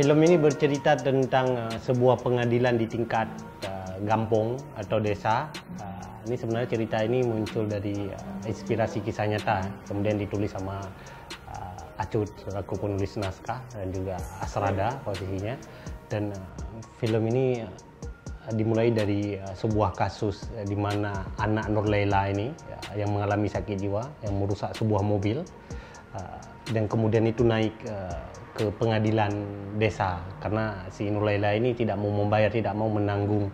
Film ini bercerita tentang sebuah pengadilan di tingkat kampung atau desa. Ini sebenarnya cerita ini muncul dari inspirasi kisah nyata, kemudian ditulis sama Acut selaku penulis naskah dan juga Asrada posisinya. Dan film ini dimulai dari sebuah kasus di mana anak Nur Laila ini yang mengalami sakit jiwa yang merusak sebuah mobil, dan kemudian itu naik ke pengadilan desa karena si Nur Laila ini tidak mau membayar, tidak mau menanggung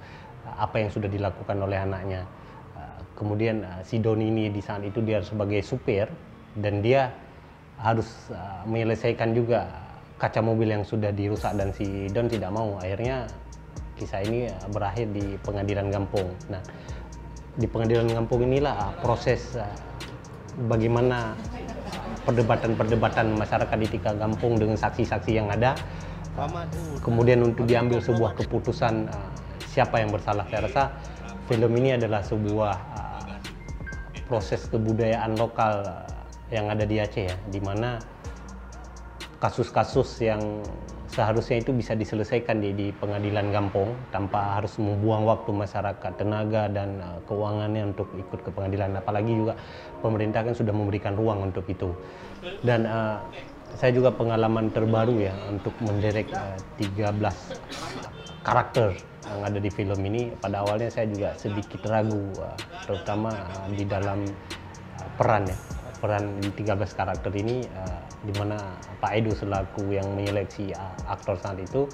apa yang sudah dilakukan oleh anaknya. Kemudian si Doni ini di saat itu dia sebagai supir dan dia harus menyelesaikan juga kaca mobil yang sudah dirusak, dan si Don tidak mau. Akhirnya kisah ini berakhir di pengadilan kampung. Nah, di pengadilan kampung inilah proses bagaimana perdebatan-perdebatan masyarakat di tingkat kampung dengan saksi-saksi yang ada. Kemudian untuk diambil sebuah keputusan siapa yang bersalah. Saya rasa film ini adalah sebuah proses kebudayaan lokal yang ada di Aceh ya, di mana kasus-kasus yang seharusnya itu bisa diselesaikan di pengadilan kampung tanpa harus membuang waktu masyarakat, tenaga dan keuangannya untuk ikut ke pengadilan. Apalagi juga pemerintah kan sudah memberikan ruang untuk itu. Dan saya juga pengalaman terbaru ya untuk mendirect 13 karakter yang ada di film ini. Pada awalnya saya juga sedikit ragu, terutama di dalam peran ya. Peran di 13 karakter ini, di mana Pak Edo selaku yang menyeleksi aktor saat itu,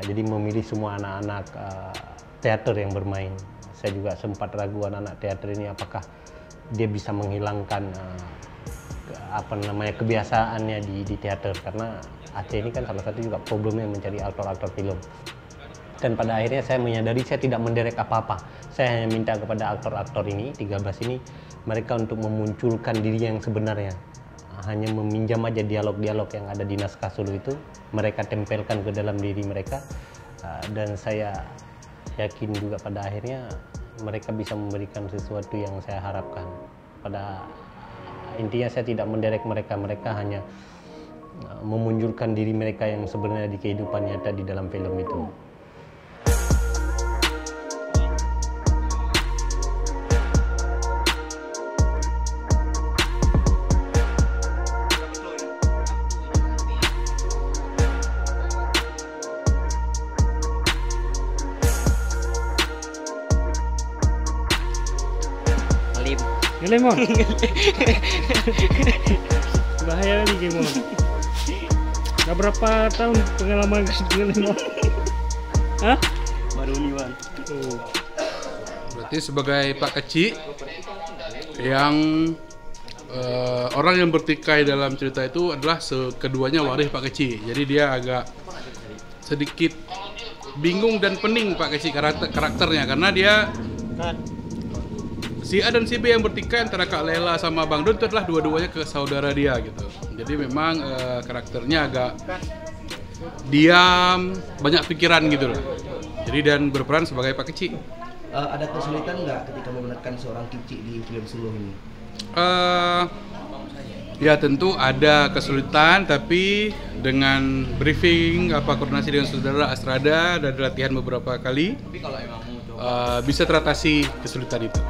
jadi memilih semua anak-anak teater yang bermain. Saya juga sempat ragu anak-anak teater ini apakah dia bisa menghilangkan kebiasaannya di teater, karena Aceh ini kan salah satu juga problemnya mencari aktor-aktor film. Dan pada akhirnya saya menyadari saya tidak menderek apa-apa. Saya hanya minta kepada aktor-aktor ini, 13 ini, mereka untuk memunculkan diri yang sebenarnya. Hanya meminjam aja dialog-dialog yang ada di naskah Solo itu, mereka tempelkan ke dalam diri mereka. Dan saya yakin juga pada akhirnya mereka bisa memberikan sesuatu yang saya harapkan. Pada intinya saya tidak menderek mereka, mereka hanya memunculkan diri mereka yang sebenarnya di kehidupan nyata di dalam film itu. Ngelemon. Bahaya kali Gemon. Udah berapa tahun pengalaman ngelemon? Hah? Baru nih Bang. Oh. Berarti sebagai Pak Kecik yang orang yang bertikai dalam cerita itu adalah keduanya waris Pak Kecik. Jadi dia agak sedikit bingung dan pening Pak Kecik karakternya, karena dia si A dan si B yang bertikai antara Kak Lela sama Bang Don itu adalah dua-duanya ke saudara dia gitu. Jadi memang karakternya agak diam, banyak pikiran gitu loh. Jadi dan berperan sebagai Pak Kecik. Ada kesulitan nggak ketika memerankan seorang Kecik di film Suluh ini? Ya tentu ada kesulitan, tapi dengan briefing, koordinasi dengan saudara Asrada dan latihan beberapa kali, bisa teratasi kesulitan itu.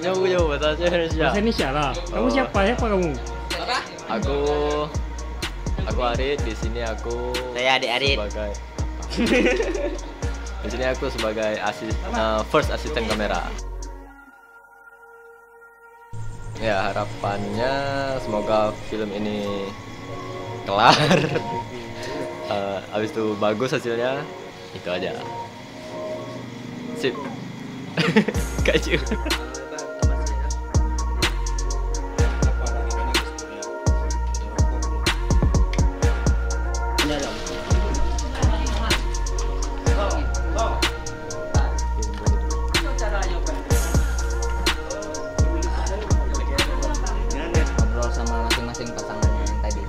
Jauh bahasa Indonesia. Bahasa Indonesia lah. Kamu siapa kamu? Aku Arit. Di sini aku. Saya Adik Arit. Di sini aku sebagai first assistant kamera. Ya, harapannya semoga film ini kelar. Habis itu bagus hasilnya. Itu aja. Sip. Kacau. Ngobrol sama masing-masing pasangannya yang tadi.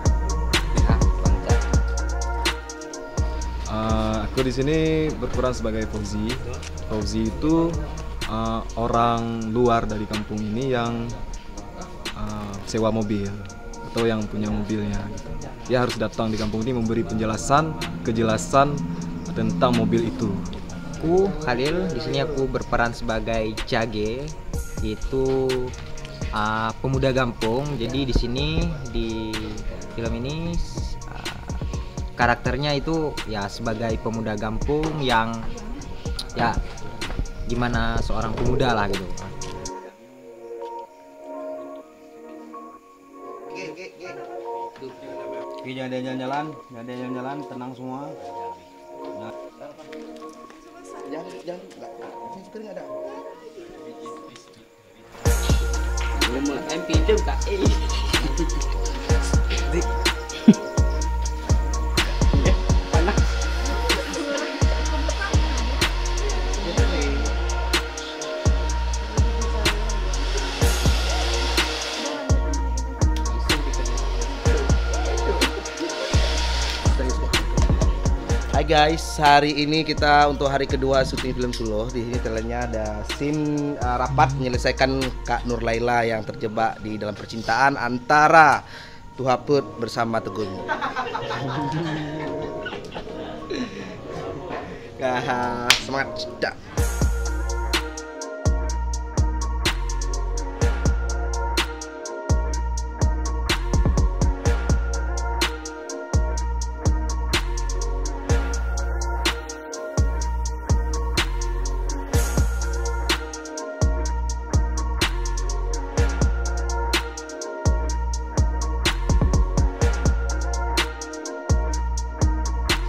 sini berperan sebagai Fauzi. Fauzi itu orang luar dari kampung ini yang sewa mobil atau yang punya mobilnya. Gitu. Dia harus datang di kampung ini memberi kejelasan tentang mobil itu. Aku Khalil, di sini aku berperan sebagai Jage, yaitu pemuda kampung. Jadi di sini di film ini karakternya itu ya sebagai pemuda kampung yang ya gimana seorang pemuda lah gitu. Oke, jangan ada jalan-jalan, tenang semua. Jangan, seperti nggak ada. MP itu kak. Hai guys, hari ini kita untuk hari kedua syuting film Suluh. Di sini trailernya ada scene rapat menyelesaikan Kak Nur Laila yang terjebak di dalam percintaan antara Tuhaput bersama Tegun. Semangat, cedak.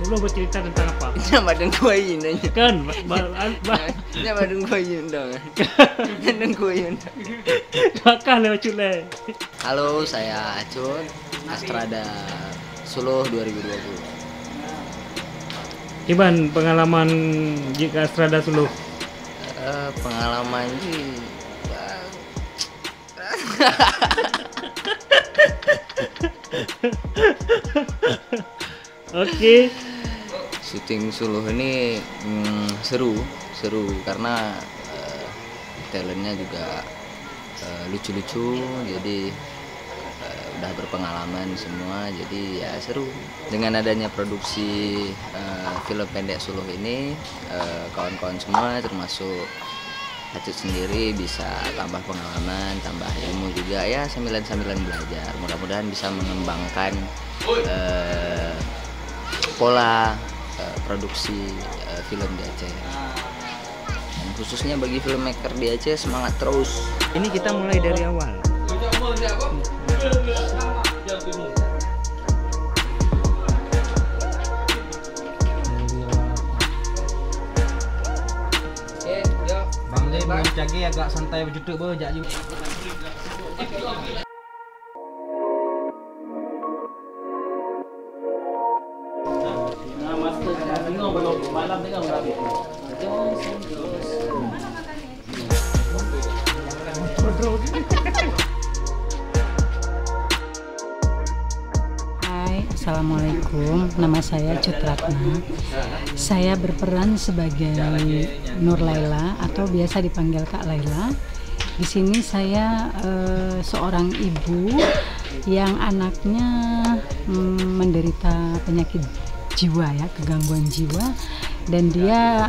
Suluh bercerita tentang apa? Madeng kuayin aja. Kan, Madeng kuayin dong. Madeng kuayin. Bakal lewat cule. Halo, saya Acun, Astrada Suluh 2020. Gimana pengalaman jika Astrada Suluh? Pengalaman sih Oke. syuting Suluh ini seru karena talentnya juga lucu-lucu, jadi udah berpengalaman semua, jadi ya seru. Dengan adanya produksi film pendek Suluh ini, kawan-kawan semua termasuk Acut sendiri bisa tambah pengalaman, tambah ilmu juga ya, sambilan belajar. Mudah-mudahan bisa mengembangkan pola produksi film di Aceh. Dan khususnya bagi filmmaker di Aceh, semangat terus. Ini kita mulai dari awal. Bang Le, Bang Jage agak santai berjutuk berjak juga. Hai, Assalamualaikum. Nama saya Cut Ratna. Saya berperan sebagai Nur Laila atau biasa dipanggil Kak Laila. Di sini saya seorang ibu yang anaknya menderita penyakit jiwa ya, kegangguan jiwa, dan dia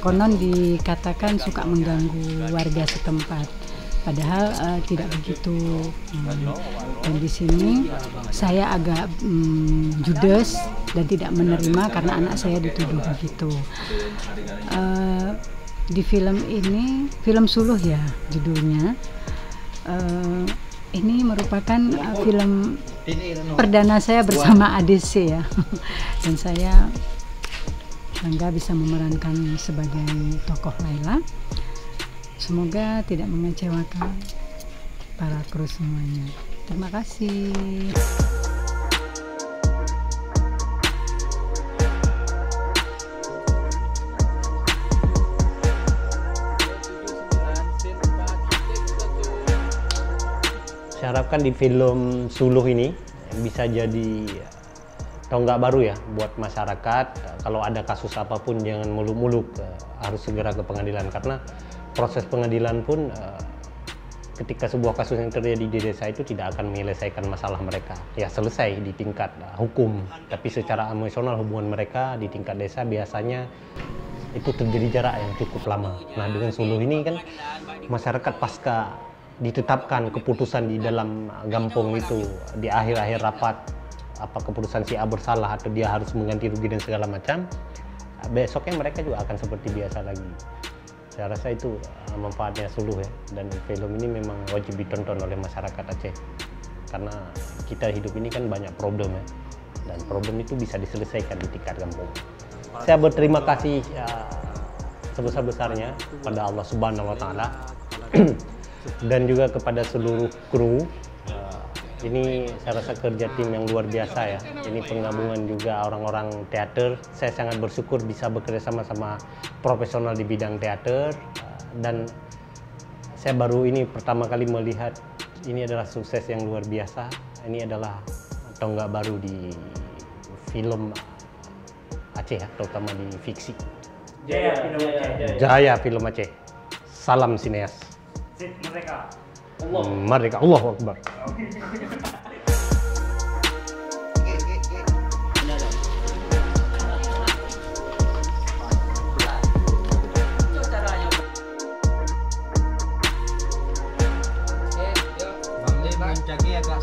konon dikatakan suka mengganggu warga setempat, padahal tidak begitu. Dan di sini saya agak judes dan tidak menerima karena anak saya dituduh begitu. Di film ini, film Suluh ya judulnya, ini merupakan film perdana saya bersama ADC ya. Dan saya bangga bisa memerankan sebagai tokoh Laila. Semoga tidak mengecewakan para kru semuanya. Terima kasih. Saya harapkan di film Suluh ini bisa jadi tonggak baru ya buat masyarakat. Kalau ada kasus apapun jangan muluk-muluk, harus segera ke pengadilan, karena proses pengadilan pun ketika sebuah kasus yang terjadi di desa itu tidak akan menyelesaikan masalah mereka. Ya selesai di tingkat hukum, tapi secara emosional hubungan mereka di tingkat desa biasanya itu terjadi jarak yang cukup lama. Nah dengan Suluh ini kan masyarakat pasca ditetapkan keputusan di dalam gampong itu di akhir-akhir rapat, apa keputusan si A bersalah atau dia harus mengganti rugi dan segala macam, besoknya mereka juga akan seperti biasa lagi. Saya rasa itu manfaatnya Suluh ya, dan film ini memang wajib ditonton oleh masyarakat Aceh karena kita hidup ini kan banyak problem ya, dan problem itu bisa diselesaikan di tingkat kampung. Saya berterima kasih sebesar-besarnya pada Allah Subhanahu wa Ta'ala dan juga kepada seluruh kru. Ini saya rasa kerja tim yang luar biasa ya. Ini penggabungan juga orang-orang teater. Saya sangat bersyukur bisa bekerja sama profesional di bidang teater, dan saya baru ini pertama kali melihat ini adalah sukses yang luar biasa. Ini adalah tonggak baru di film Aceh ya, terutama di fiksi. Jaya Film Aceh. Jaya Film Aceh. Salam sineas. Merdeka. Merdeka, Allahu Akbar. Bang Le main cagi agak